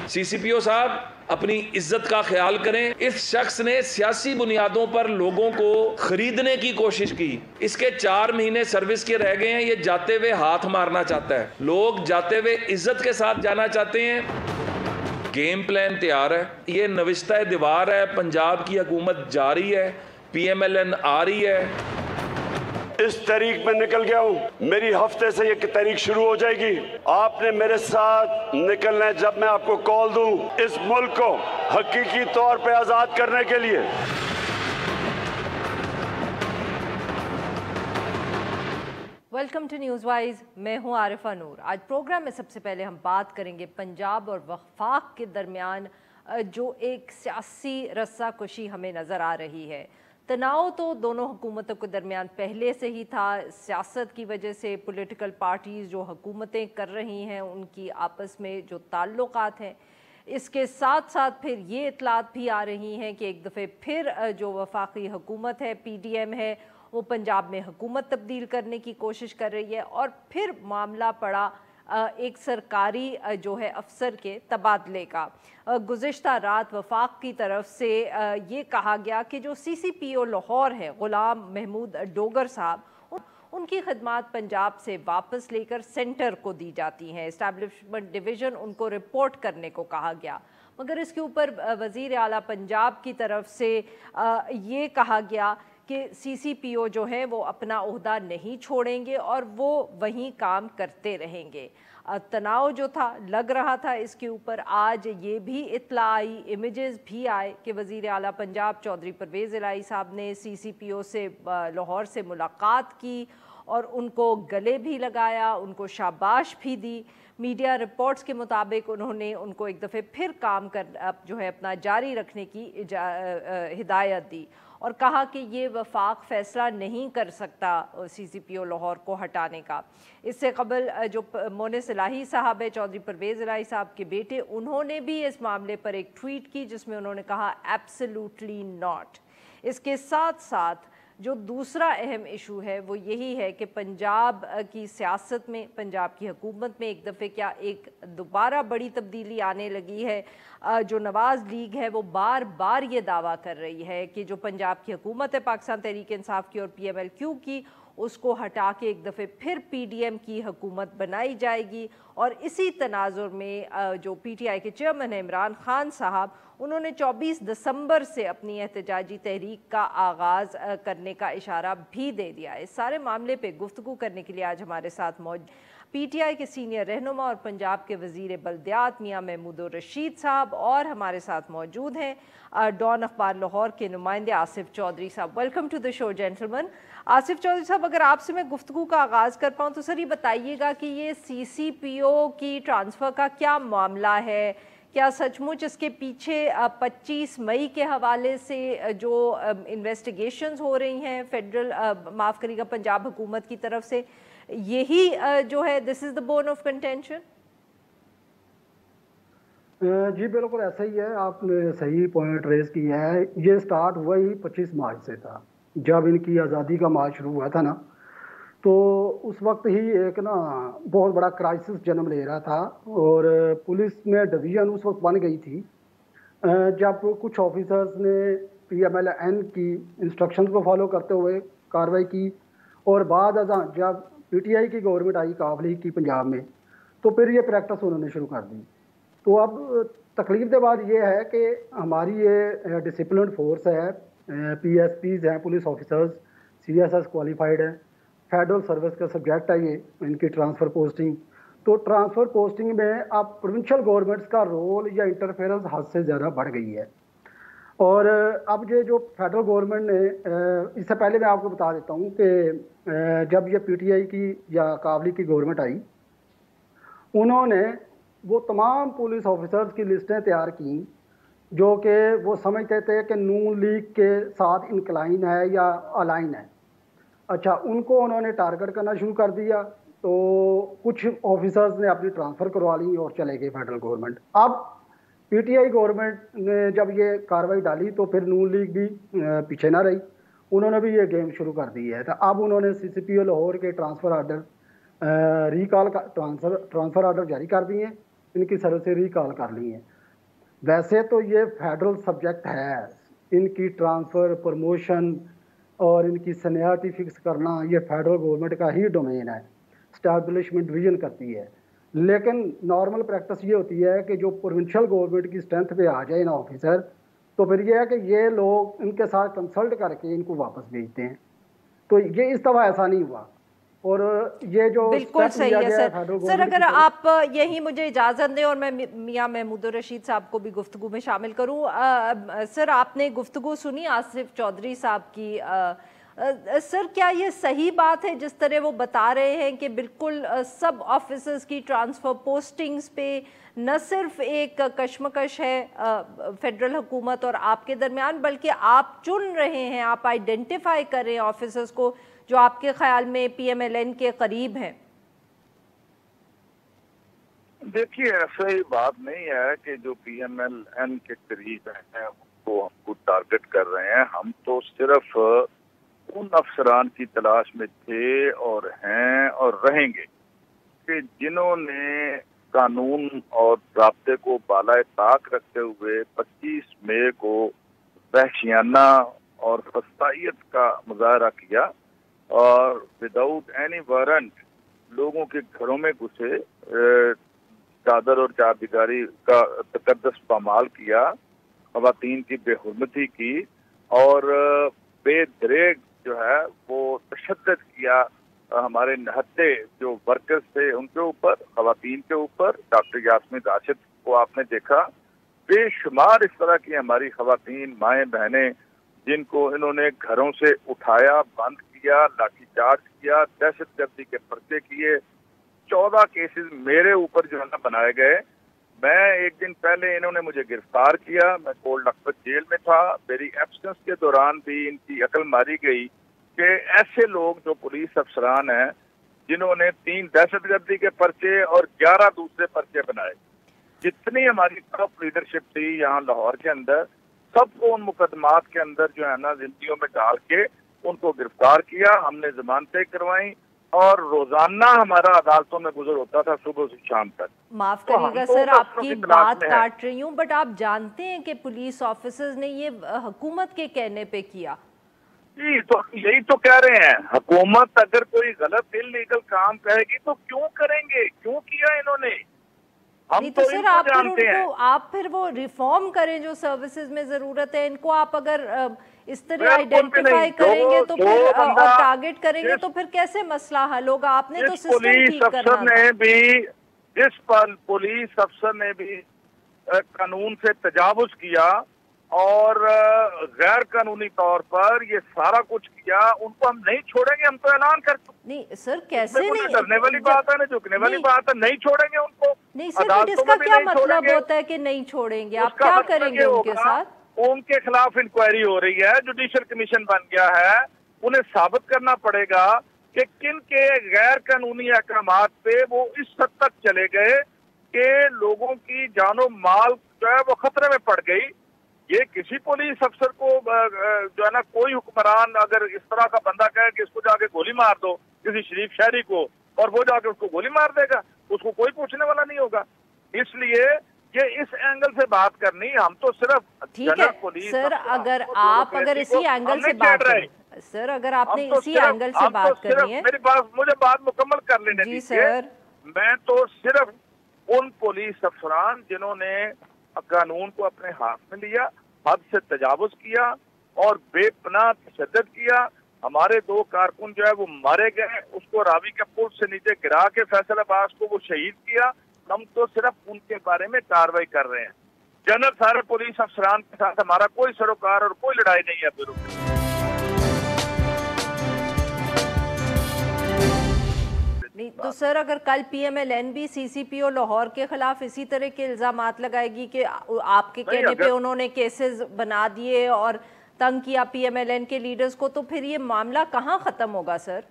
CCPO صاحب اپنی عزت کا خیال کریں. اس شخص نے سیاسی بنیادوں پر لوگوں کو خریدنے کی کوشش کی. اس کے 4 مہینے سروس کے رہ گئے ہیں. یہ جاتے ہوئے ہاتھ مارنا چاہتا ہے. لوگ جاتے ہوئے عزت کے ساتھ جانا چاہتے ہیں. گیم پلان تیار ہے. یہ نوشتہ دیوار ہے. پنجاب کی حکومت جاری ہے. PMLN آ رہی ہے. اس تحریک میں نکل گیا ہوں. میری ہفتے سے یہ تحریک شروع ہو جائے گی. آپ نے میرے ساتھ نکلنا ہے جب میں آپ کو کال دوں اس ملک کو حقیقی طور پہ آزاد کرنے کے لیے. Welcome to news wise. میں ہوں عارفہ نور. آج پروگرام میں سب سے پہلے ہم بات کریں گے پنجاب اور وفاق کے درمیان جو ایک سیاسی رسہ کشی ہمیں نظر آ رہی ہے. تناؤ تو دونوں حکومتوں کے درمیان پہلے سے ہی تھا. سیاست کی وجہ سے پولیٹیکل پارٹیز جو حکومتیں کر رہی ہیں ان کی آپس میں جو تعلقات ہیں، اس کے ساتھ ساتھ پھر یہ اطلاعات بھی آ رہی ہیں کہ ایک دفعہ پھر جو وفاقی حکومت ہے PDM ہے وہ پنجاب میں حکومت تبدیل کرنے کی کوشش کر رہی ہے. اور پھر معاملہ پڑا ایک سرکاری جو ہے افسر کے تبادلے کا. گزشتہ رات وفاق کی طرف سے یہ کہا گیا کہ جو CCPO لاہور ہے غلام محمود ڈوگر صاحب، ان کی خدمات پنجاب سے واپس لے کر سینٹر کو دی جاتی ہیں. اسٹیبلشمنٹ ڈویژن ان کو رپورٹ کرنے کو کہا گیا. مگر اس کے اوپر وزیر اعلیٰ پنجاب کی طرف سے یہ کہا گیا کہ CCPO جو ہیں وہ اپنا عہدہ نہیں چھوڑیں گے اور وہ وہیں کام کرتے رہیں گے. تناؤ جو تھا لگ رہا تھا اس کے اوپر. آج یہ بھی اطلاع آئی، امیجز بھی آئے کہ وزیر اعلیٰ پنجاب چودھری پرویز الہی صاحب نے CCPO سے لاہور سے ملاقات کی اور ان کو گلے بھی لگایا، ان کو شاباش بھی دی. میڈیا رپورٹس کے مطابق انہوں نے ان کو ایک دفعہ پھر کام جو ہے اپنا جاری رکھنے کی ہدایت دی اور کہا کہ یہ وفاق فیصلہ نہیں کر سکتا CCPO لاہور کو ہٹانے کا. اس سے قبل جو مونس الہی صاحب ہے، چودھری پرویز الہی صاحب کے بیٹے، انہوں نے بھی اس معاملے پر ایک ٹویٹ کی جس میں انہوں نے کہا ایبسلیوٹلی ناٹ. اس کے ساتھ ساتھ جو دوسرا اہم ایشو ہے وہ یہی ہے کہ پنجاب کی سیاست میں، پنجاب کی حکومت میں ایک دفعہ کیا ایک دوبارہ بڑی تبدیلی آنے لگی ہے. جو نواز لیگ ہے وہ بار بار یہ دعویٰ کر رہی ہے کہ جو پنجاب کی حکومت ہے پاکستان تحریک انصاف کی اور PMLQ کی، اس کو ہٹا کے ایک دفعہ پھر PDM کی حکومت بنائی جائے گی. اور اسی تناظر میں جو PTI کے چیئرمین عمران خان صاحب، انہوں نے 24 دسمبر سے اپنی احتجاجی تحریک کا آغاز کرنے کا اشارہ بھی دے دیا. اس سارے معاملے پہ گفتگو کرنے کے لیے آج ہمارے ساتھ PTI کے سینئر رہنما اور پنجاب کے وزیر بلدیات میاں محمود الرشید صاحب، اور ہمارے ساتھ موجود ہیں ڈان اخبار لاہور کے نمائندے آصف چودھری صاحب. ویلکم ٹو دا شو جینٹلمن. آصف چودھری صاحب، اگر آپ سے میں گفتگو کا آغاز کر پاؤں تو سر یہ بتائیے گا کہ یہ CCPO کی ٹرانسفر کا کیا معاملہ ہے؟ کیا سچ مچ اس کے پیچھے 25 مئی کے حوالے سے جو انویسٹیگیشنز ہو رہی ہیں فیڈرل معاف کریے گا پنجاب حکومت کی طرف سے، یہی جو ہے دس از دا بون آف کنٹینشن؟ جی بالکل ایسا ہی ہے. آپ نے صحیح پوائنٹ ریز کیا ہے. یہ سٹارٹ وہی 25 مارچ سے تھا جب ان کی آزادی کا مارچ شروع ہوا تھا نا. تو اس وقت ہی ایک نا بہت بڑا کرائسس جنم لے رہا تھا اور پولیس میں ڈویژن اس وقت بن گئی تھی جب کچھ آفیسرز نے PMLN کی انسٹرکشنز کو فالو کرتے ہوئے کارروائی کی. اور بعد ازاں جب PTI کی گورنمنٹ آئی قاف لیگ کی پنجاب میں، تو پھر یہ پریکٹس انہوں نے شروع کر دی. تو اب تکلیف کے بعد یہ ہے کہ ہماری یہ ڈسپلنڈ فورس ہے، PSPs ہیں، پولیس آفیسرز CSS کوالیفائڈ ہیں، فیڈرل سروس کا سبجیکٹ ہے یہ ان کی ٹرانسفر پوسٹنگ. تو ٹرانسفر پوسٹنگ میں اب پروونشل گورنمنٹس کا رول یا انٹرفیئرنس حد سے زیادہ بڑھ گئی ہے. اور اب یہ جو فیڈرل گورنمنٹ نے اس سے پہلے میں آپ کو بتا دیتا ہوں کہ جب یہ PTI کی یا قاف لیگ کی گورنمنٹ آئی، انہوں نے وہ تمام پولیس آفیسرز کی لسٹیں تیار کیں جو کہ وہ سمجھتے تھے کہ نون لیگ کے ساتھ انکلائن ہے یا الائن ہے. اچھا، ان کو انہوں نے ٹارگٹ کرنا شروع کر دیا. تو کچھ آفیسرز نے اپنی ٹرانسفر کروا لی اور چلے گئے فیڈرل گورنمنٹ. اب PTI گورنمنٹ نے جب یہ کارروائی ڈالی تو پھر نون لیگ بھی پیچھے نہ رہی، انہوں نے بھی یہ گیم شروع کر دی ہے. تو اب انہوں نے CCPO لاہور کے ٹرانسفر آرڈر रिकॉल का ट्रांसफ़र ऑर्डर जारी कर दिए हैं, इनकी सर्विस से रिकॉल कर ली हैं। वैसे तो ये फेडरल सब्जेक्ट है, इनकी ट्रांसफ़र, प्रमोशन और इनकी सीनियरिटी फिक्स करना ये फेडरल गवर्नमेंट का ही डोमेन है, स्टैब्लिशमेंट डिवीज़न करती है। लेकिन नॉर्मल प्रैक्टिस ये होती है कि जो प्रोविंशियल गवर्नमेंट की स्ट्रेंथ पे आ जाए ना ऑफिसर, तो फिर ये है कि ये लोग इनके साथ कंसल्ट करके इनको वापस भेजते हैं। तो ये इस दफ़ा ऐसा नहीं हुआ। और ये जो बिल्कुल सही है सर। अगर आप यही मुझे इजाज़त दें और मैं मियां महमूद रशीद साहब को भी गुफ्तगू में शामिल करूं। सर, आपने गुफ्तगू सुनी आसिफ चौधरी साहब की। सर, क्या ये सही बात है जिस तरह वो बता रहे हैं कि बिल्कुल सब ऑफिसर्स की ट्रांसफ़र पोस्टिंग्स पे न सिर्फ एक कशमकश है फेडरल हुकूमत और आपके दरमियान, बल्कि आप चुन रहे हैं, आप आइडेंटिफाई कर रहे हैं ऑफिसर्स को जो आपके ख्याल में PMLN के करीब हैं? देखिए, ऐसा ही बात नहीं है कि जो PMLN के करीब हैं उनको हमको टारगेट कर रहे हैं। हम तो सिर्फ उन अफसरान की तलाश में थे और हैं और रहेंगे कि जिन्होंने कानून और ज़ाब्ते को बालाए ताक रखते हुए 25 मई को वहशियाना और फसाइयत का मुजाहरा किया और विदाउट एनी वारंट लोगों के घरों में घुसे, चादर और चारदीवारी का तकद्दस पामाल किया, ख़वातीन की बेहुरमती की और बेदरेग जो है वो तशद्दुद किया हमारे निहत्ते जो वर्कर्स थे उनके ऊपर, ख़वातीन के ऊपर। डॉक्टर यास्मीन राशिद को आपने देखा, बेशुमार इस तरह की हमारी ख़वातीन, माएँ, बहनें जिनको इन्होंने घरों से उठाया, बंद किया, लाठीचार्ज किया, दहशतगर्दी के पर्चे किए। 14 केसेस मेरे ऊपर जो है ना बनाए गए। मैं एक दिन पहले इन्होंने मुझे गिरफ्तार किया, मैं कोल्ड लखपत जेल में था। मेरी एब्सेंस के दौरान भी इनकी अकल मारी गई कि ऐसे लोग जो पुलिस अफसरान हैं जिन्होंने 3 दहशतगर्दी के पर्चे और 11 दूसरे पर्चे बनाए, जितनी हमारी टॉप लीडरशिप थी यहाँ लाहौर के अंदर, सबको उन मुकदमात के अंदर जो है ना जिंदगियों में डाल के उनको गिरफ्तार किया। हमने जमानतें करवाई और रोजाना हमारा अदालतों में गुजर होता था सुबह से शाम तक। माफ करिएगा सर, आपकी बात काट रही हूँ, बट आप जानते हैं कि पुलिस ऑफिसर्स ने ये हुकूमत के कहने पे किया। जी, तो यही तो कह रहे हैं, हुकूमत अगर कोई गलत इल्लीगल काम करेगी तो क्यों करेंगे, क्यों किया इन्होंने? हम तो सर आप फिर वो रिफॉर्म करें जो सर्विसेज में जरूरत है इनको। आप अगर इस तरह आइडेंटिफाई करेंगे तो फिर और टारगेट करेंगे तो फिर कैसे मसला हल होगा? आपने तो सिस्टम ठीक करना है। जिस पर पुलिस अफसर ने भी कानून से तजावुज किया और गैर कानूनी तौर पर ये सारा कुछ किया, उनको हम नहीं छोड़ेंगे। हम तो ऐलान कर नहीं सर, कैसे नहीं? डरने वाली बात है ना, झुकने वाली बात है, नहीं छोड़ेंगे उनको। नहीं सर, इसका क्या मतलब होता है कि नहीं छोड़ेंगे? आप क्या करेंगे उनके साथ? उनके खिलाफ इंक्वायरी हो रही है, जुडिशियल कमीशन बन गया है। उन्हें साबित करना पड़ेगा कि किन के गैर कानूनी अहकामात पे वो इस हद तक चले गए कि लोगों की जानो माल जो है वो खतरे में पड़ गई। ये किसी पुलिस अफसर को जो है ना, कोई हुक्मरान अगर इस तरह का बंदा कहे कि इसको जाके गोली मार दो, किसी शरीफ शहरी को, और वो जाके उसको गोली मार देगा, उसको कोई पूछने वाला नहीं होगा। इसलिए ये इस एंगल से बात करनी, हम तो सिर्फ ठीक है सर। अगर इसी एंगल से बात करें सर, अगर आपने इसी एंगल से बात करनी है, मेरी बात, मुझे बात मुकम्मल कर लेने दीजिए। मैं तो सिर्फ उन पुलिस अफसरान जिन्होंने कानून को अपने हाथ में लिया, हद से तजावुज किया और बेपनाह तशद्दुद किया। हमारे 2 कारकुन जो है वो मारे गए, उसको रावी के पुल से नीचे गिरा के फैसलाबाद को वो शहीद किया। हम तो सिर्फ उनके बारे में कार्रवाई कर रहे हैं। जनरल सारे पुलिस अफसरान के साथ हमारा कोई सरोकार और कोई लड़ाई नहीं है। नहीं तो सर, अगर कल PMLN भी CCPO लाहौर के खिलाफ इसी तरह के इल्जामात लगाएगी कि आपके कहने पे उन्होंने केसेस बना दिए और तंग किया PMLN के लीडर्स को, तो फिर ये मामला कहाँ खत्म होगा सर?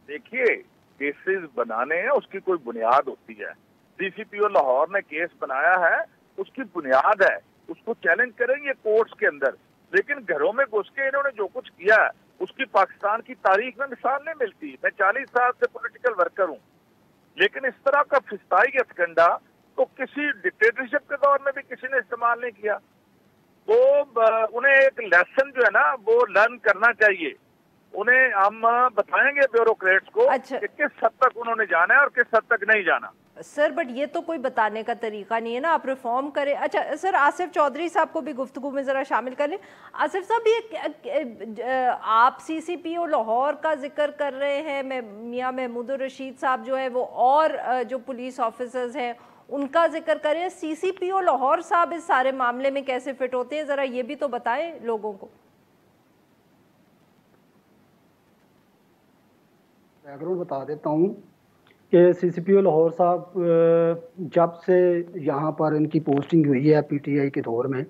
देखिए, केसेस बनाने हैं उसकी कोई बुनियाद होती है। CCPO लाहौर ने केस बनाया है, उसकी बुनियाद है, उसको चैलेंज करेंगे कोर्ट्स के अंदर। लेकिन घरों में घुस के इन्होंने जो कुछ किया है اس کی پاکستان کی تاریخ میں مثال نہیں ملتی. میں 40 سال سے پولیٹیکل ورکر ہوں, لیکن اس طرح کا فسطائی ہتھکنڈا تو کسی ڈکٹیٹرشپ کے دور میں بھی کسی نے استعمال نہیں کیا. وہ انہیں ایک لیسن جو ہے نا وہ لرن کرنا چاہیے. انہیں ہم بتائیں گے بیوروکریٹس کو کہ کس حد تک انہوں نے جانا ہے اور کس حد تک نہیں جانا. سر بٹ یہ تو کوئی بتانے کا طریقہ نہیں ہے نا, آپ ریفارم کریں. اچھا سر, آصف چودھری صاحب کو بھی گفتگو میں ذرا شامل کر لیں. آصف صاحب, یہ آپ سی سی پی او لاہور کا ذکر کر رہے ہیں, میاں محمود الرشید صاحب جو ہے وہ اور جو پولیس آفیسرز ہیں ان کا ذکر کریں. سی سی پی او لاہور صاحب اس سارے معاملے میں کیسے فٹ ہوتے ہیں, ذرا یہ بھی تو بتائیں لوگوں کو. بیک گراؤنڈ بتا دیتا ہوں کہ سی سی پی او لاہور صاحب جب سے یہاں پر ان کی پوسٹنگ ہوئی ہے پی ٹی آئی کے دور میں,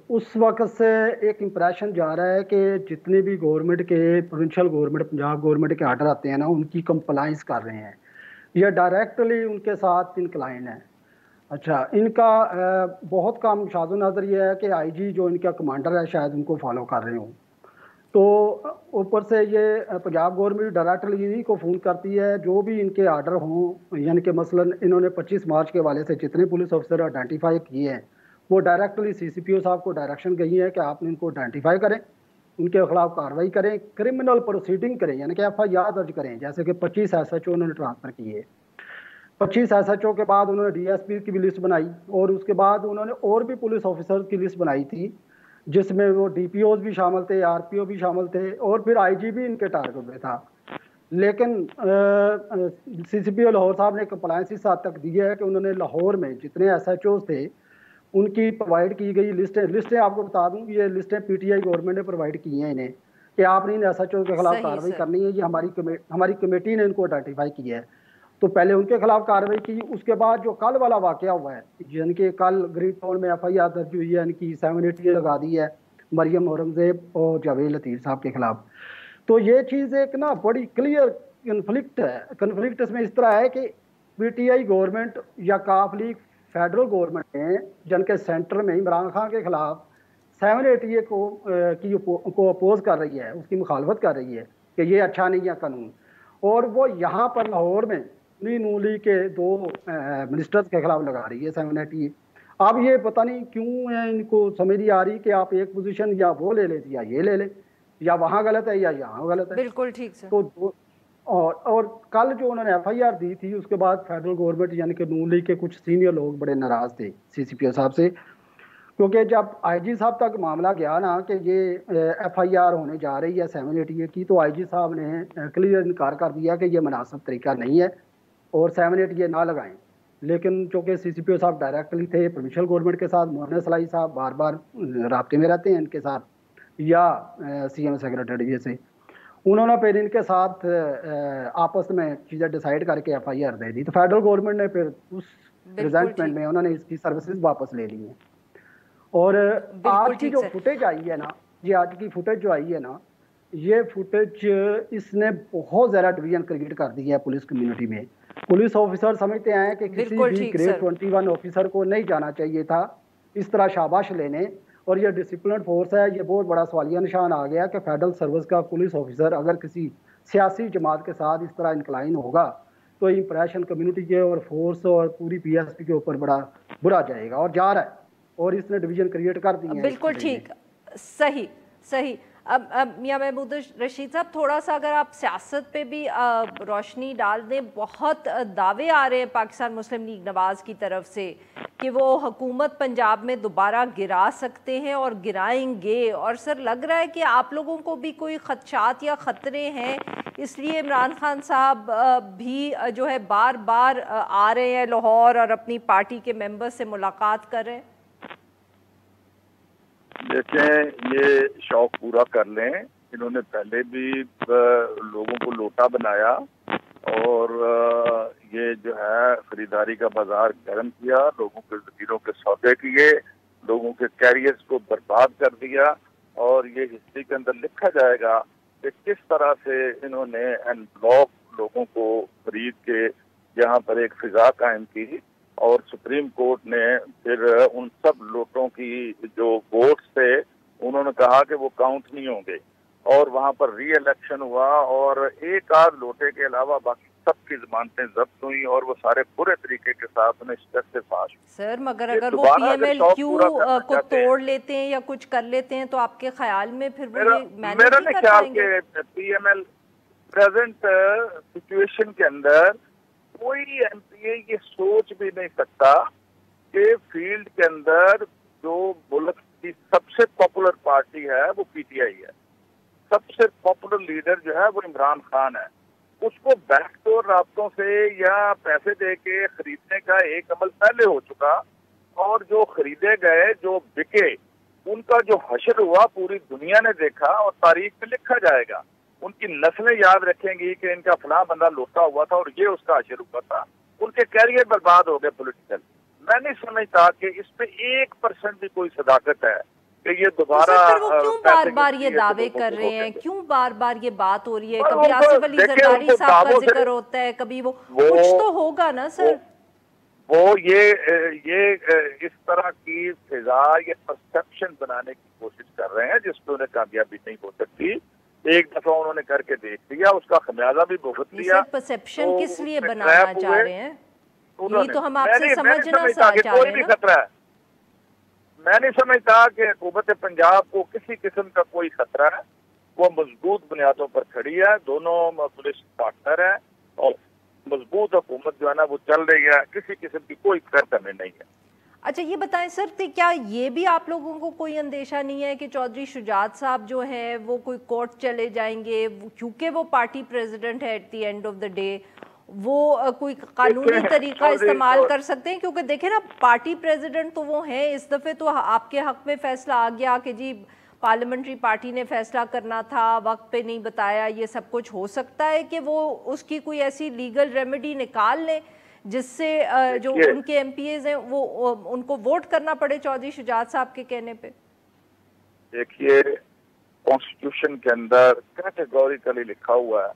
اس وقت سے ایک امپریشن جا رہا ہے کہ جتنے بھی گورنمنٹ کے پروونشل گورنمنٹ پنجاب گورنمنٹ کے آرڈر آتے ہیں نا ان کی کمپلائنس کر رہے ہیں, یا ڈائریکٹلی ان کے ساتھ انکلائن ہے. اچھا, ان کا بہت کم شاذ و نظر یہ ہے کہ آئی جی جو ان کا کمانڈر ہے شاید ان کو فالو کر رہے ہوں. تو اوپر سے یہ پنجاب گورنمنٹ ڈائریکٹلی انہی کو فون کرتی ہے جو بھی ان کے آرڈر ہوں, یعنی کہ مثلا انہوں نے 25 مارچ کے والے سے جتنے پولیس افسر آئیڈینٹیفائی کیے ہیں وہ ڈائریکٹلی سی سی پی او صاحب کو ڈائریکشن گئی ہے کہ آپ نے ان کو آئیڈینٹیفائی کریں, ان کے خلاف کارروائی کریں, کرمنل پروسیڈنگ کریں, یعنی کہ ایف آئی آر درج کریں. جیسے کہ 25 ایس ایچ او انہوں نے ٹرانسفر کیے, 25 ایس ایچ او کے بعد انہوں نے ڈی ایس پی کی بھی لسٹ بنائی, اور اس کے بعد انہوں نے اور بھی پولیس آفیسر کی لسٹ بنائی تھی جس میں وہ ڈی پی اوز بھی شامل تھے, آر پی او بھی شامل تھے, اور پھر آئی جی بھی ان کے ٹارگٹ میں تھا. لیکن سی سی پی او لاہور صاحب نے کمپلائنس اس حد تک دی ہے کہ انہوں نے لاہور میں جتنے ایس ایچ اوز تھے ان کی پرووائڈ کی گئی لسٹیں آپ کو بتا دوں, یہ لسٹیں پی ٹی آئی گورنمنٹ نے پرووائڈ کی ہیں انہیں کہ آپ نے ان ایس ایچ او کے خلاف کارروائی کرنی ہے. یہ ہماری کمیٹی نے ان کو آئیڈینٹیفائی کیا ہے. تو پہلے ان کے خلاف کارروائی کی. اس کے بعد جو کل والا واقعہ ہوا ہے, جن کے کل گرین ٹاؤن میں ایف آئی آر درج ہوئی ہے, ان کی 780 لگا دی ہے مریم اورنگزیب اور جاوید لطیف صاحب کے خلاف. تو یہ چیز ایک نا بڑی کلیئر کنفلکٹ ہے. کنفلکٹ اس میں اس طرح ہے کہ پی ٹی آئی گورنمنٹ یا کاف لیگ فیڈرل گورنمنٹ نے جن کے سینٹر میں عمران خان کے خلاف 780 کو اپوز کر رہی ہے, اس کی مخالفت کر رہی ہے کہ یہ اچھا نہیں ہے قانون, اور وہ یہاں پر لاہور میں نون لیگ کے 2 منسٹرز کے خلاف لگا رہی ہے 780. اب یہ پتہ نہیں کیوں ہے ان کو سمجھ نہیں آ رہی کہ آپ ایک پوزیشن یا وہ لے لیں یا یہ لے لیں, یا وہاں غلط ہے یا یہاں غلط ہے. بالکل ٹھیک سر. تو اور کل جو انہوں نے ایف آئی آر دی تھی اس کے بعد فیڈرل گورنمنٹ یعنی کہ نون لیگ کے کچھ سینئر لوگ بڑے ناراض تھے سی سی پی او صاحب سے, کیونکہ جب آئی جی صاحب تک معاملہ گیا نا کہ یہ ایف آئی آر ہونے جا رہی ہے 780 کی, تو آئی جی صاحب نے کلیئر انکار کر دیا کہ یہ مناسب طریقہ نہیں ہے اور 780 نہ لگائیں. لیکن چونکہ سی سی پی او صاحب ڈائریکٹلی تھے پروونشل گورنمنٹ کے ساتھ, محمد صلاحی صاحب بار بار رابطے میں رہتے ہیں ان کے ساتھ, یا سی ایم سیکرٹری جیسے, انہوں نے پھر ان کے ساتھ آپس میں چیزیں ڈیسائیڈ کر کے ایف آئی آر دے دی. تو فیڈرل گورنمنٹ نے پھر اس ریزلٹمنٹ میں انہوں نے اس کی سروسز واپس لے لی ہیں. اور آج کی جو فوٹیج آئی ہے نا, یہ آج کی فوٹیج جو آئی ہے نا, یہ فوٹیج اس نے بہت زیادہ ڈویژن کریٹ کر دی ہے پولیس کمیونٹی میں. پولیس آفیسر سمجھتے ہیں کہ کسی بھی گریڈ 21 آفیسر کو نہیں جانا چاہیے تھا اس طرح شاباش لینے, اور یہ ڈسپلن فورس ہے. یہ بہت بڑا سوالیہ نشان آ گیا کہ فیڈرل سروس کا پولیس آفیسر اگر کسی سیاسی جماعت کے ساتھ اس طرح انکلائن ہوگا تو امپریشن کمیونٹی کے اور فورس اور پوری پی ایس پی کے اوپر بڑا برا جائے گا, اور جا رہا ہے, اور اس نے ڈویژن کریٹ کر دی ہے. بالکل ٹھیک, صحیح. اب میاں محمود رشید صاحب, تھوڑا سا اگر آپ سیاست پہ بھی روشنی ڈال دیں. بہت دعوے آ رہے ہیں پاکستان مسلم لیگ نواز کی طرف سے کہ وہ حکومت پنجاب میں دوبارہ گرا سکتے ہیں اور گرائیں گے, اور سر لگ رہا ہے کہ آپ لوگوں کو بھی کوئی خدشات یا خطرے ہیں, اس لیے عمران خان صاحب بھی جو ہے بار بار آ رہے ہیں لاہور اور اپنی پارٹی کے ممبر سے ملاقات کر رہے ہیں. دیکھیں, یہ شوق پورا کر لیں. انہوں نے پہلے بھی لوگوں کو لوٹا بنایا اور یہ جو ہے خریداری کا بازار گرم کیا, لوگوں کے ضمیروں کے سودے کیے, لوگوں کے کیریئرز کو برباد کر دیا, اور یہ ہسٹری کے اندر لکھا جائے گا کہ کس طرح سے انہوں نے ان بلاک لوگوں کو خرید کے یہاں پر ایک فضا قائم کی, اور سپریم کورٹ نے پھر ان سب لوٹوں کی جو ووٹس تھے उन्होंने कहा कि वो काउंट नहीं होंगे और वहां पर री इलेक्शन हुआ और एक आध लोटे के अलावा बाकी सबकी जमानतें जब्त हुई और वो सारे बुरे तरीके के साथ उन्हें शिकस्त से फाश हुई। सर मगर ये अगर वो दोबारा अगर पीएमएल शौक क्यू पूरा करना को चाहते हैं, तोड़ लेते हैं या कुछ कर लेते हैं तो आपके ख्याल में फिर वो ये मैनेज मेरा नहीं नहीं कर ख्याल पाएंगे? के पीएमएल प्रेजेंट सिचुएशन के अंदर कोई एमपीए ये सोच भी नहीं सकता कि फील्ड के अंदर जो मुल्क की सबसे पॉपुलर पार्टी है वो पीटीआई है, सबसे पॉपुलर लीडर जो है वो इमरान खान है, उसको बैकडोर रास्तों से या पैसे दे के खरीदने का एक अमल पहले हो चुका और जो खरीदे गए जो बिके उनका जो हशर हुआ पूरी दुनिया ने देखा और तारीख में लिखा जाएगा। उनकी नस्लें याद रखेंगी कि इनका फलां बंदा लौटा हुआ था और ये उसका हशर हुआ था। उनके कैरियर बर्बाद हो गए पॉलिटिकल। मैं नहीं समझता कि इस पे 1% भी कोई सदाकत है कि ये दोबारा फिर वो क्यों बार बार ये दावे कर रहे हैं, क्यों बार बार ये बात हो रही है? कभी आसिफ अली जरदारी साहब का जिक्र होता है, कभी वो कुछ तो होगा ना सर। वो ये इस तरह की फिजा ये परसेप्शन बनाने की कोशिश कर रहे हैं जिसमें उन्हें कामयाबी नहीं हो सकती। एक दफा उन्होंने करके देख लिया, उसका खमियाजा भी भुगत लिया। परसेप्शन तो किस लिए उसमें बनाना ट्रैप चाह हुए। रहे हैं? यही तो हम आपसे मैं समझना नहीं चाह समझता कि रहे कोई हैं भी ना। खतरा है। मैं नहीं समझता कि हुकूमत पंजाब को किसी किस्म का कोई खतरा है। वो मजबूत बुनियादों पर खड़ी है, दोनों पुलिस पार्टनर है और मजबूत हुकूमत जो है ना वो चल रही है, किसी किस्म की कोई थ्रेट हमें नहीं है। अच्छा ये बताएं सर, तो क्या ये भी आप लोगों को कोई अंदेशा नहीं है कि चौधरी शुजात साहब जो है वो कोई कोर्ट चले जाएंगे, क्योंकि वो पार्टी प्रेसिडेंट है at the end of the day, वो कोई कानूनी तरीका इस्तेमाल कर सकते हैं? क्योंकि देखें ना, पार्टी प्रेसिडेंट तो वो हैं, इस दफ़े तो आपके हक में फैसला आ गया कि जी पार्लियामेंट्री पार्टी ने फैसला करना था, वक्त पे नहीं बताया, ये सब कुछ हो सकता है कि वो उसकी कोई ऐसी लीगल रेमेडी निकाल लें जिससे जो उनके एमपीएज हैं वो उनको वोट करना पड़े चौधरी शुजात साहब के कहने पे। देखिए, कॉन्स्टिट्यूशन के अंदर कैटेगोरिकली लिखा हुआ है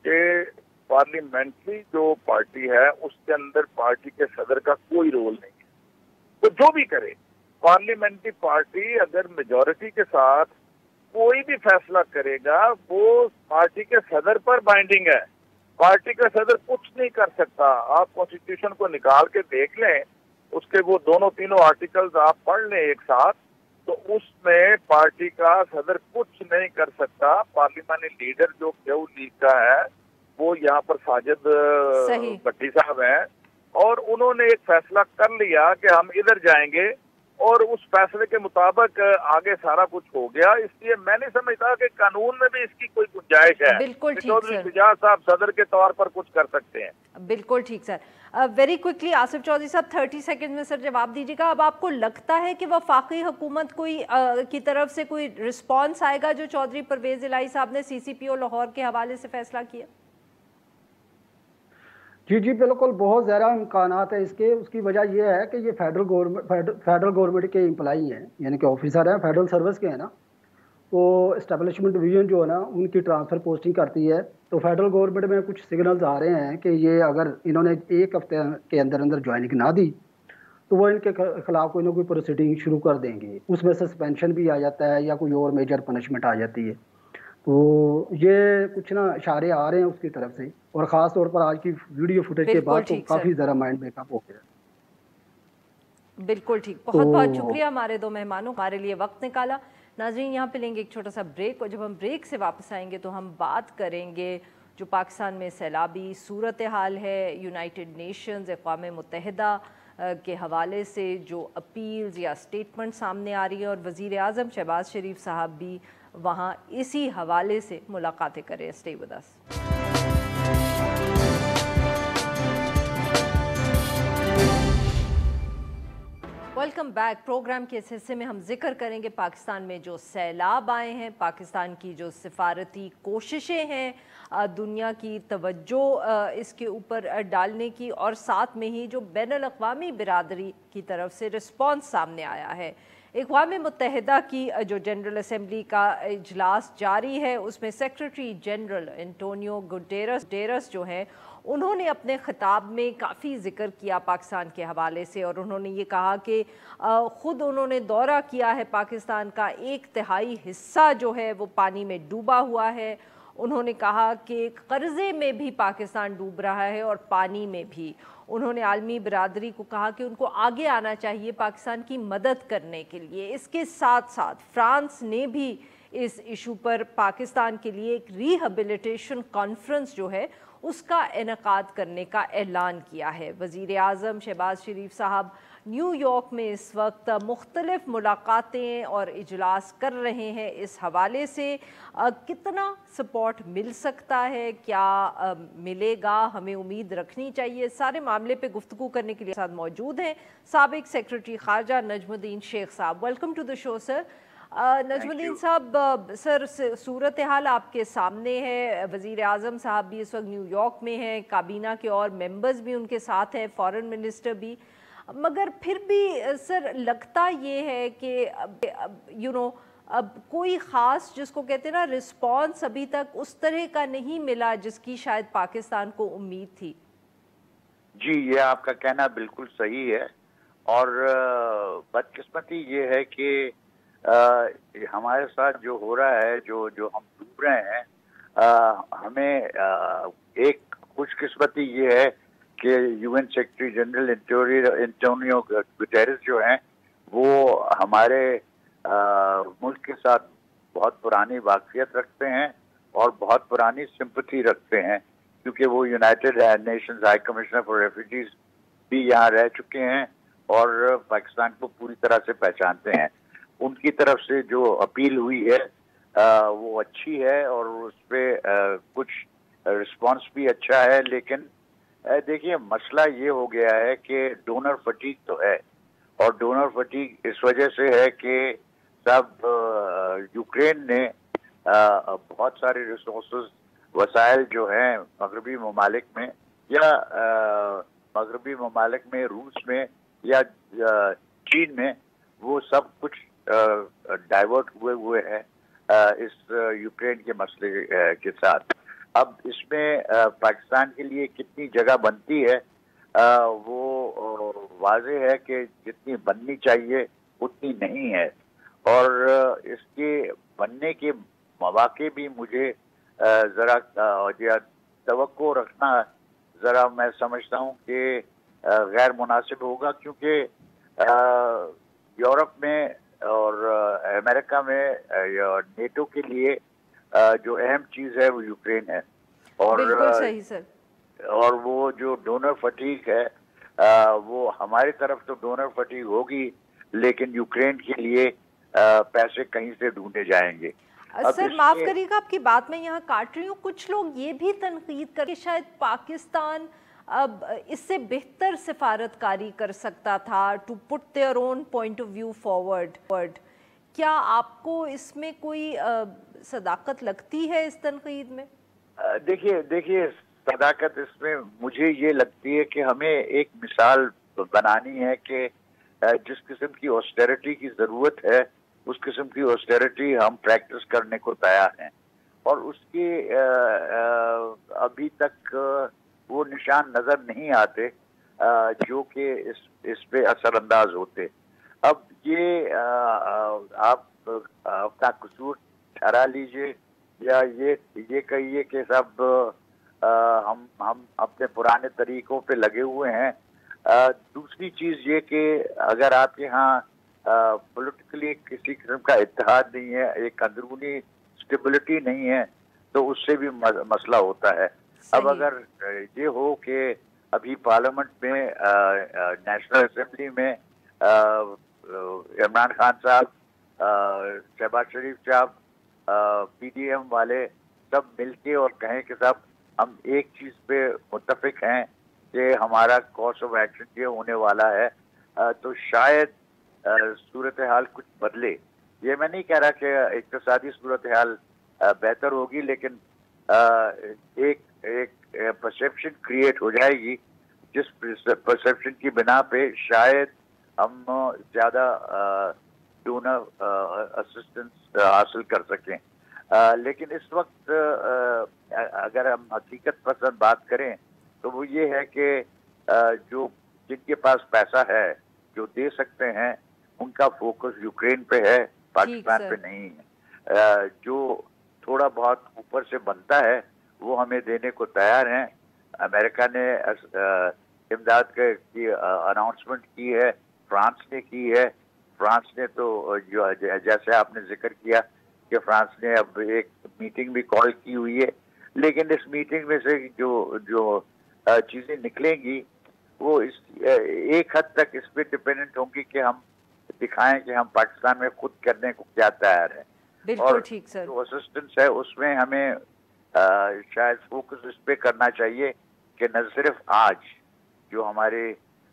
कि पार्लियामेंट्री जो पार्टी है उसके अंदर पार्टी के सदर का कोई रोल नहीं है। तो जो भी करे पार्लियामेंट्री पार्टी अगर मेजॉरिटी के साथ कोई भी फैसला करेगा वो पार्टी के सदर पर बाइंडिंग है। पार्टी का सदर कुछ नहीं कर सकता। आप कॉन्स्टिट्यूशन को निकाल के देख लें, उसके वो दोनों तीनों आर्टिकल्स आप पढ़ लें एक साथ, तो उसमें पार्टी का सदर कुछ नहीं कर सकता। पार्लियामानी लीडर जो केयू लीग का है वो यहाँ पर साजिद भट्टी साहब हैं और उन्होंने एक फैसला कर लिया कि हम इधर जाएंगे और उस फैसले के मुताबिक आगे सारा कुछ हो गया। इसलिए मैं नहीं समझता कि कानून में भी इसकी कोई गुंजाइश है। बिल्कुल ठीक चौधरी सर, शुजात साहब सदर के तौर पर कुछ कर सकते हैं। बिल्कुल ठीक sir. Very quickly Asif Chaudhry साहब 30 सेकंड में सर जवाब दीजिएगा। अब आपको लगता है कि वफाकी हुकूमत कोई की तरफ से कोई रिस्पॉन्स आएगा जो चौधरी परवेज इलाही साहब ने सीसीपीओ लाहौर के हवाले से फैसला किया? जी जी बिल्कुल, बहुत ज़्यादा इम्कानात है इसके। उसकी वजह यह है कि ये फेडरल गवर्नमेंट के एम्प्लाई हैं, यानी कि ऑफिसर हैं, फेडरल सर्विस के हैं ना। तो इस्टेब्लिशमेंट डिवीज़न जो है ना उनकी ट्रांसफ़र पोस्टिंग करती है। तो फेडरल गवर्नमेंट में कुछ सिग्नल्स आ रहे हैं कि ये अगर इन्होंने एक हफ्ते के अंदर अंदर ज्वाइनिंग ना दी तो वो इनके खिलाफ कोई ना कोई प्रोसीडिंग शुरू कर देंगे। उसमें सस्पेंशन भी आ जाता है या कोई और मेजर पनिशमेंट आ जाती है। तो ये कुछ ना इशारे आ रहे हैं उसकी तरफ से, और ख़ास तौर पर आज की वीडियो फुटेज के बाद तो काफ़ी ज़्यादा माइंड मेकअप हो गया। बिल्कुल ठीक, बहुत बहुत शुक्रिया हमारे दो मेहमानों, हमारे लिए वक्त निकाला। नाज़रीन, यहाँ पे लेंगे एक छोटा सा ब्रेक और जब हम ब्रेक से वापस आएंगे तो हम बात करेंगे जो पाकिस्तान में सैलाबी सूरत हाल है, यूनाइटेड नेशंस अक़वाम मुत्तहिदा के हवाले से जो अपील्स या स्टेटमेंट सामने आ रही है और वज़ीर आज़म शहबाज शरीफ साहब भी वहाँ इसी हवाले से मुलाकातें करें। Stay with us. Welcome back. Programme के इस हिस्से में हम जिक्र करेंगे पाकिस्तान में जो सैलाब आए हैं, पाकिस्तान की जो सिफारती कोशिशें हैं दुनिया की तवज्जो इसके ऊपर डालने की, और साथ में ही जो बैनुल अक़वामी बिरादरी की तरफ से रिस्पॉन्स सामने आया है अक़वाम मुत्तहिदा की जो जनरल असम्बली का इजलास जारी है, उसमें सेक्रेटरी जनरल एंटोनियो गुटेरस जो हैं, उन्होंने अपने ख़िताब में काफ़ी ज़िक्र किया पाकिस्तान के हवाले से, और उन्होंने ये कहा कि ख़ुद उन्होंने दौरा किया है पाकिस्तान का, 1/3 हिस्सा जो है वो पानी में डूबा हुआ है। उन्होंने कहा कि कर्ज़े में भी पाकिस्तान डूब रहा है और पानी में भी। उन्होंने आलमी बिरादरी को कहा कि उनको आगे आना चाहिए पाकिस्तान की मदद करने के लिए। इसके साथ साथ फ्रांस ने भी इस इशू पर पाकिस्तान के लिए एक रिहेबिलिटेशन कॉन्फ्रेंस जो है उसका इनेकाद करने का ऐलान किया है। वज़ीर आज़म शहबाज शरीफ साहब न्यूयॉर्क में इस वक्त मुख्तलिफ मुलाकातें और इजलास कर रहे हैं। इस हवाले से कितना सपोर्ट मिल सकता है, क्या मिलेगा, हमें उम्मीद रखनी चाहिए, सारे मामले पे गुफ्तगू करने के लिए साथ मौजूद हैं साबिक सेक्रेटरी खारजा नजमुद्दीन शेख साहब। Welcome to the show sir. Najmuddin साहब, सर सूरत हाल आपके सामने है। वज़ीर आज़म साहब भी इस वक्त न्यूयॉर्क में हैं, काबीना के और मेंबर्स भी उनके साथ हैं, फॉरेन मिनिस्टर भी, मगर फिर भी सर लगता ये है कि अब कोई ख़ास, जिसको कहते हैं ना, रिस्पॉन्स अभी तक उस तरह का नहीं मिला जिसकी शायद पाकिस्तान को उम्मीद थी। जी, ये आपका कहना बिल्कुल सही है, और बदकिस्मती ये है कि हमारे साथ जो हो रहा है, जो हम डूब रहे हैं, हमें एक खुशकिस्मती ये है कि UN secretary general Antonio Guterres जो हैं वो हमारे मुल्क के साथ बहुत पुरानी वाक़फ़ियत रखते हैं और बहुत पुरानी सिंपैथी रखते हैं, क्योंकि वो United Nations high commissioner for refugees भी यहाँ रह चुके हैं और पाकिस्तान को पूरी तरह से पहचानते हैं। उनकी तरफ से जो अपील हुई है वो अच्छी है और उस पर कुछ रिस्पांस भी अच्छा है, लेकिन देखिए मसला ये हो गया है कि डोनर फटीग तो है, और डोनर फटीग इस वजह से है कि सब यूक्रेन ने बहुत सारे रिसोर्सेज वसाइल जो हैं मगरबी ममालिक में या मगरबी ममालिक में, रूस में या चीन में, वो सब कुछ डाइवर्ट हुए हैं इस यूक्रेन के मसले के साथ। अब इसमें पाकिस्तान के लिए कितनी जगह बनती है वो वाज़ेह है कि जितनी बननी चाहिए उतनी नहीं है, और इसके बनने के मौके भी मुझे ज़रा तवक्को रखना ज़रा मैं समझता हूँ कि गैर मुनासिब होगा, क्योंकि यूरोप में और अमेरिका में नेटो के लिए जो अहम चीज़ है वो यूक्रेन है, और बिल्कुल सही सर। और वो जो डोनर फटीग है वो हमारी तरफ तो डोनर फटीग होगी, लेकिन यूक्रेन के लिए पैसे कहीं से ढूंढे जाएंगे। सर माफ़ करिएगा, आपकी बात मैं यहाँ काट रही हूँ। कुछ लोग ये भी तनकीद करके शायद पाकिस्तान अब इससे बेहतर सिफारतकारी कर सकता था, to put their own point of view forward. क्या आपको इसमें कोई सदाकत लगती है इस तनकीद में? देखिए सदाकत इसमें मुझे ये लगती है कि हमें एक मिसाल बनानी है कि जिस किस्म की ऑस्टेरिटी की ज़रूरत है उस किस्म की ऑस्टेरिटी हम प्रैक्टिस करने को तैयार हैं, और उसके अभी तक वो निशान नज़र नहीं आते जो कि इस पे असरअंदाज होते। अब ये आप अपना कसूर ठहरा लीजिए या ये कहिए कि सब हम अपने पुराने तरीकों पे लगे हुए हैं। दूसरी चीज़ ये कि अगर आपके यहाँ पॉलिटिकली किसी किस्म का इत्तेहाद नहीं है, एक अंदरूनी स्टेबिलिटी नहीं है, तो उससे भी मसला होता है। अब अगर ये हो कि अभी पार्लियामेंट में नेशनल असेंबली में इमरान खान साहब, शहबाज शरीफ साहब, पीडीएम वाले सब मिलके और कहें कि साहब हम एक चीज़ पे मुत्तफिक हैं कि हमारा कोर्स ऑफ एक्शन ये होने वाला है, तो शायद सूरत हाल कुछ बदले। ये मैं नहीं कह रहा कि इक्तिसादी सूरत हाल बेहतर होगी, लेकिन एक परसेप्शन क्रिएट हो जाएगी, जिस परसेप्शन की बिना पे शायद हम ज़्यादा डोनर असिस्टेंस हासिल कर सकें। लेकिन इस वक्त अगर हम हकीकत पसंद बात करें तो वो ये है कि जो जिनके पास पैसा है, जो दे सकते हैं, उनका फोकस यूक्रेन पे है, पाकिस्तान पे नहीं है। जो थोड़ा बहुत ऊपर से बनता है वो हमें देने को तैयार हैं। अमेरिका ने इमदाद की अनाउंसमेंट की है, फ्रांस ने की है। फ्रांस ने तो जो जैसे आपने जिक्र किया कि फ्रांस ने अब एक मीटिंग भी कॉल की हुई है, लेकिन इस मीटिंग में से जो चीजें निकलेंगी वो इस एक हद तक इस पे डिपेंडेंट होंगी कि हम दिखाएं कि हम पाकिस्तान में खुद करने को क्या तैयार है। बिल्कुल ठीक सर। जो असिस्टेंस है उसमें हमें शायद फोकस इस पे करना चाहिए कि न सिर्फ आज जो हमारे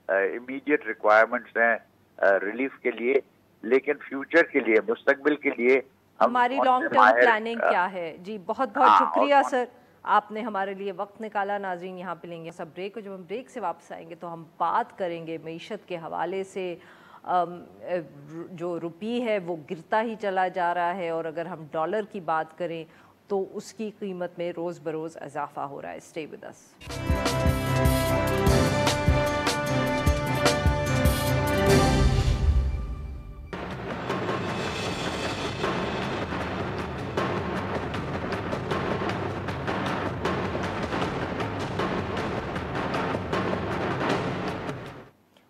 इमीडिएट रिक्वायरमेंट्स हैं रिलीफ के लिए, लेकिन फ्यूचर के लिए, मुस्तकबिल के लिए हमारी लॉन्ग टर्म प्लानिंग क्या है। जी बहुत बहुत शुक्रिया सर, आपने हमारे लिए वक्त निकाला। नाज़रीन यहाँ पे लेंगे सब ब्रेक, जब हम ब्रेक से वापस आएंगे तो हम बात करेंगे मईशत के हवाले से। जो रुपी है वो गिरता ही चला जा रहा है, और अगर हम डॉलर की बात करें तो उसकी कीमत में रोज़ बरोज़ इजाफा हो रहा है। Stay with us.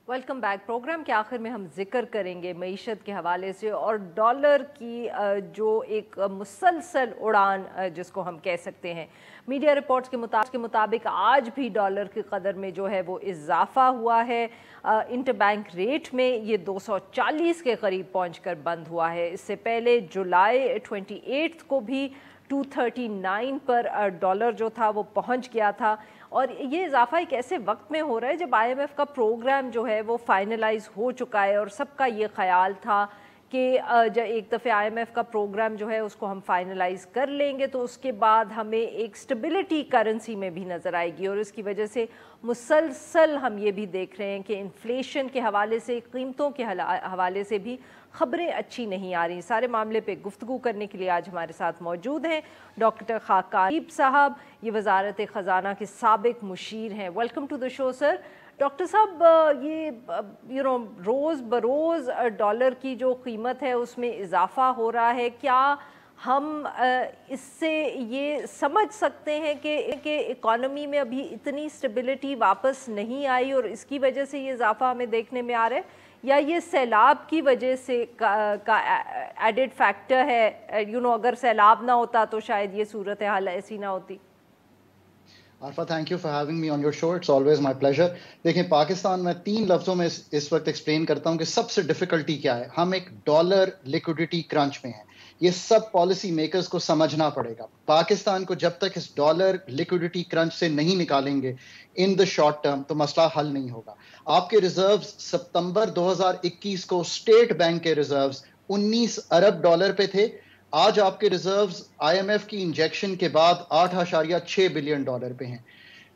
Welcome back. Programme के आखिर में हम जिक्र करेंगे मईशत के हवाले से और डॉलर की जो एक मुसलसल उड़ान जिसको हम कह सकते हैं। मीडिया रिपोर्ट्स के मुताबिक आज भी डॉलर की कदर में जो है वो इजाफा हुआ है। इंटरबैंक रेट में ये 240 के करीब पहुंचकर बंद हुआ है। इससे पहले जुलाई 28 को भी 239 पर डॉलर जो था वो पहुंच गया था। और ये इजाफा एक ऐसे वक्त में हो रहा है जब IMF का प्रोग्राम जो है वो फाइनलाइज हो चुका है, और सबका ये ख्याल था कि जब एक दफ़े IMF का प्रोग्राम जो है उसको हम फाइनलाइज कर लेंगे तो उसके बाद हमें एक स्टेबिलिटी करेंसी में भी नज़र आएगी। और इसकी वजह से मुसलसल हम ये भी देख रहे हैं कि इन्फ्लेशन के हवाले से, कीमतों के हवाले से भी ख़बरें अच्छी नहीं आ रही। सारे मामले पे गुफ्तगू करने के लिए आज हमारे साथ मौजूद हैं डॉक्टर खाकान साहब, ये वजारत ख़जाना के साबिक मुशीर हैं। Welcome to the show sir. Doctor साहब, ये रोज़ बरोज़ डॉलर की जो कीमत है उसमें इजाफा हो रहा है, क्या हम इससे ये समझ सकते हैं कि इकॉनमी में अभी इतनी स्टेबिलिटी वापस नहीं आई और इसकी वजह से ये इजाफा हमें देखने में आ रहा है, या ये सैलाब की वजह से का एडेड फैक्टर है? अगर सैलाब ना होता तो शायद ये सूरत हाल ऐसी ना होती। Arfa, thank you for having me on your show, it's always my pleasure. देखें, पाकिस्तान में 3 लफ्ज़ों में इस वक्त एक्सप्लेन करता हूं कि सबसे डिफिकल्टी क्या है। हम एक डॉलर लिक्विडिटी क्रंच में हैं। ये सब पॉलिसी मेकर्स को समझना पड़ेगा। पाकिस्तान को जब तक इस डॉलर लिक्विडिटी क्रंच से नहीं निकालेंगे इन द शॉर्ट टर्म तो मसला हल नहीं होगा। आपके रिजर्व्स सितंबर 2021 को स्टेट बैंक के रिजर्व्स 19 अरब डॉलर पे थे। आज आपके रिजर्व्स IMF की इंजेक्शन के बाद 8.6 बिलियन डॉलर पे हैं।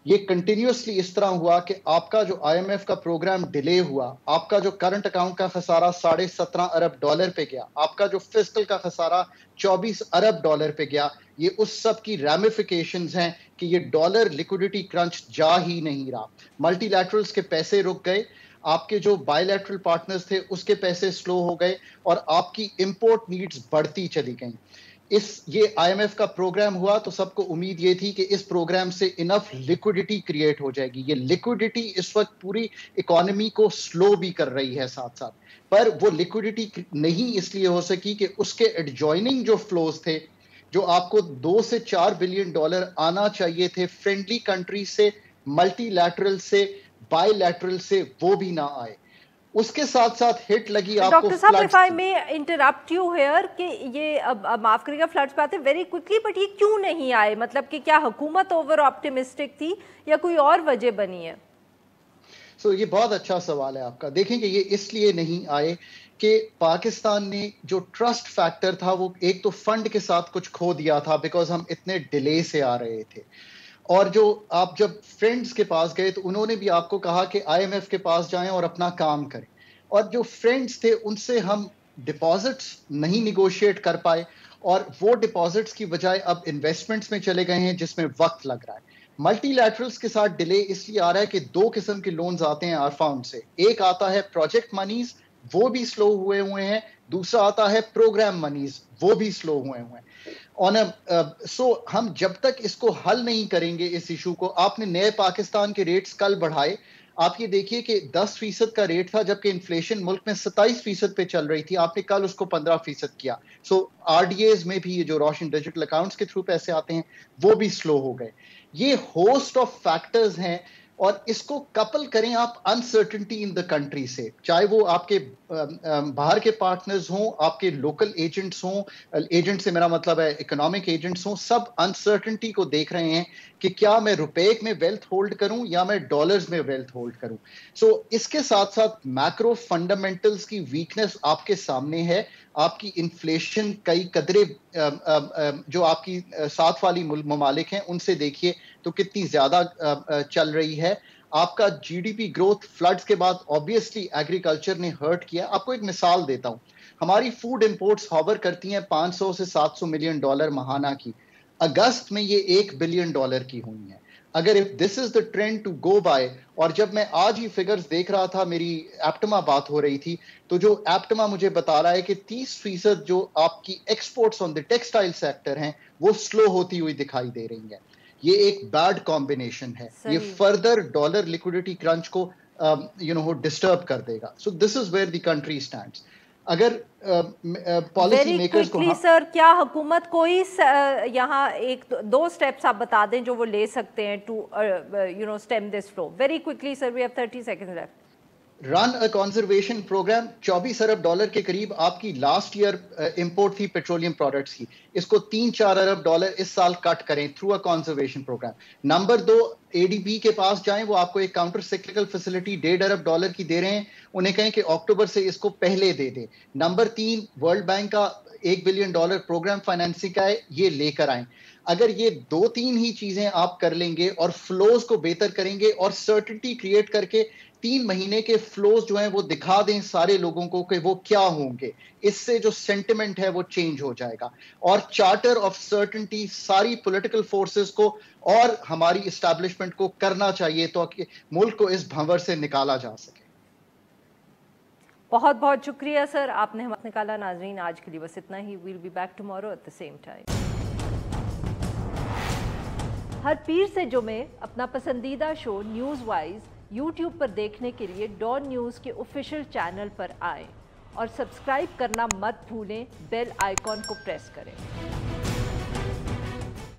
ये कंटिन्यूसली इस तरह हुआ कि आपका जो IMF का प्रोग्राम डिले हुआ, आपका जो करंट अकाउंट का खसारा 17.5 अरब डॉलर पे गया, आपका जो फिस्कल का खसारा 24 अरब डॉलर पे गया, ये उस सब की रैमिफिकेशंस हैं कि ये डॉलर लिक्विडिटी क्रंच जा ही नहीं रहा। मल्टीलैटरल्स के पैसे रुक गए, आपके जो बायलैटरल पार्टनर्स थे उसके पैसे स्लो हो गए और आपकी इंपोर्ट नीड्स बढ़ती चली गई। ये IMF का प्रोग्राम हुआ तो सबको उम्मीद ये थी कि इस प्रोग्राम से इनफ लिक्विडिटी क्रिएट हो जाएगी। ये लिक्विडिटी इस वक्त पूरी इकोनॉमी को स्लो भी कर रही है साथ साथ, पर वो लिक्विडिटी नहीं इसलिए हो सकी कि उसके एडजॉइनिंग जो फ्लोज थे, जो आपको 2 से 4 बिलियन डॉलर आना चाहिए थे फ्रेंडली कंट्री से, मल्टीलैटरल से, बायलैटरल से, वो भी ना आए। उसके साथ साथ हिट लगी आपको। डॉक्टर साहब, if I may interrupt you here कि ये अब माफ करिएगा फ्लड्स पे आते वेरी क्विकली, बट ये क्यों नहीं आए? मतलब कि क्या हुकूमत ओवर ऑप्टिमिस्टिक थी या कोई और वजह बनी है? ये बहुत अच्छा सवाल है आपका। देखेंगे ये इसलिए नहीं आए कि पाकिस्तान ने जो ट्रस्ट फैक्टर था वो एक तो फंड के साथ कुछ खो दिया था, बिकॉज हम इतने डिले से आ रहे थे। और जो आप जब फ्रेंड्स के पास गए तो उन्होंने भी आपको कहा कि IMF के पास जाएं और अपना काम करें, और जो फ्रेंड्स थे उनसे हम डिपॉजिट्स नहीं निगोशिएट कर पाए और वो डिपॉजिट्स की बजाय अब इन्वेस्टमेंट्स में चले गए हैं जिसमें वक्त लग रहा है। मल्टीलैटरल्स के साथ डिले इसलिए आ रहा है कि दो किस्म के लोन्स आते हैं आरफाउंड से, एक आता है प्रोजेक्ट मनीज, वो भी स्लो हुए हैं, दूसरा आता है प्रोग्राम मनीज, वो भी स्लो हुए हैं। सो हम जब तक इसको हल नहीं करेंगे इस इशू को, आपने नए पाकिस्तान के रेट्स कल बढ़ाए, आप ये देखिए कि 10% का रेट था जबकि इन्फ्लेशन मुल्क में 27% पे चल रही थी, आपने कल उसको 15% किया। सो आरडीएज में भी ये जो रोशन डिजिटल अकाउंट्स के थ्रू पैसे आते हैं वो भी स्लो हो गए। ये होस्ट ऑफ फैक्टर्स हैं और इसको कपल करें आप अनसर्टेनिटी इन द कंट्री से, चाहे वो आपके बाहर के पार्टनर्स हों, आपके लोकल एजेंट्स हों, एजेंट से मेरा मतलब है इकोनॉमिक एजेंट्स हों, सब अनसर्टेनिटी को देख रहे हैं कि क्या मैं रुपए में वेल्थ होल्ड करूं या मैं डॉलर्स में वेल्थ होल्ड करूं। सो इसके साथ साथ मैक्रो फंडामेंटल्स की वीकनेस आपके सामने है। आपकी इन्फ्लेशन कई कदरे जो आपकी साथ वाली ममालिक हैं उनसे देखिए तो कितनी ज्यादा चल रही है। आपका जीडीपी ग्रोथ फ्लड्स के बाद ऑब्वियसली एग्रीकल्चर ने हर्ट किया। आपको एक मिसाल देता हूं, हमारी फूड इंपोर्ट्स हॉवर करती हैं 500 से 700 मिलियन डॉलर महाना की, अगस्त में ये $1 बिलियन की हुई हैं। अगर if this is the trend to go by, और जब मैं आज ही फिगर्स देख रहा था, मेरी एप्टमा बात हो रही थी, तो जो एप्टमा मुझे बता रहा है कि 30% जो आपकी exports on the textile sector हैं वो स्लो होती हुई दिखाई दे रही है। ये एक बैड कॉम्बिनेशन है, ये फर्दर डॉलर लिक्विडिटी क्रंच को डिस्टर्ब कर देगा। So this is where the country stands. अगर पॉलिसी मेकर्स को सर, क्या हुकूमत कोई यहाँ एक दो स्टेप्स आप बता दें जो वो ले सकते हैं to stem this flow? Very quickly sir, we have 30 seconds left. Run a conservation program, $24 अरब के करीब आपकी लास्ट ईयर इंपोर्ट थी पेट्रोलियम प्रोडक्ट्स की, इसको $3-4 अरब इस साल कट करें through a conservation program. Number 2, ADB के पास जाएं, वो आपको एक काउंटर सिक्लिकल फैसिलिटी $1.5 अरब की दे रहे हैं, उन्हें कहें कि अक्टूबर से इसको पहले दे दें। नंबर 3, वर्ल्ड बैंक का $1 बिलियन प्रोग्राम फाइनेंसिंग का है, ये लेकर आए। अगर ये 2-3 ही चीजें आप कर लेंगे और फ्लोज को बेहतर करेंगे और सर्टेनिटी क्रिएट करके 3 महीने के फ्लोज जो हैं वो दिखा दें सारे लोगों को कि वो क्या होंगे, इससे जो सेंटिमेंट है वो चेंज हो जाएगा। और चार्टर ऑफ सर्टेनिटी सारी पॉलिटिकल फोर्सेस को और हमारी एस्टैब्लिशमेंट को करना चाहिए तो कि मुल्क को इस भंवर से निकाला जा सके। बहुत बहुत शुक्रिया सर, आपने हम निकाला। नाजरीन, आज के लिए बस इतना ही। We'll be back tomorrow at the same time. हर पीर से जुमे अपना पसंदीदा शो न्यूज़ वाइज YouTube पर देखने के लिए डॉन न्यूज़ के ऑफिशियल चैनल पर आएं और सब्सक्राइब करना मत भूलें, बेल आइकॉन को प्रेस करें।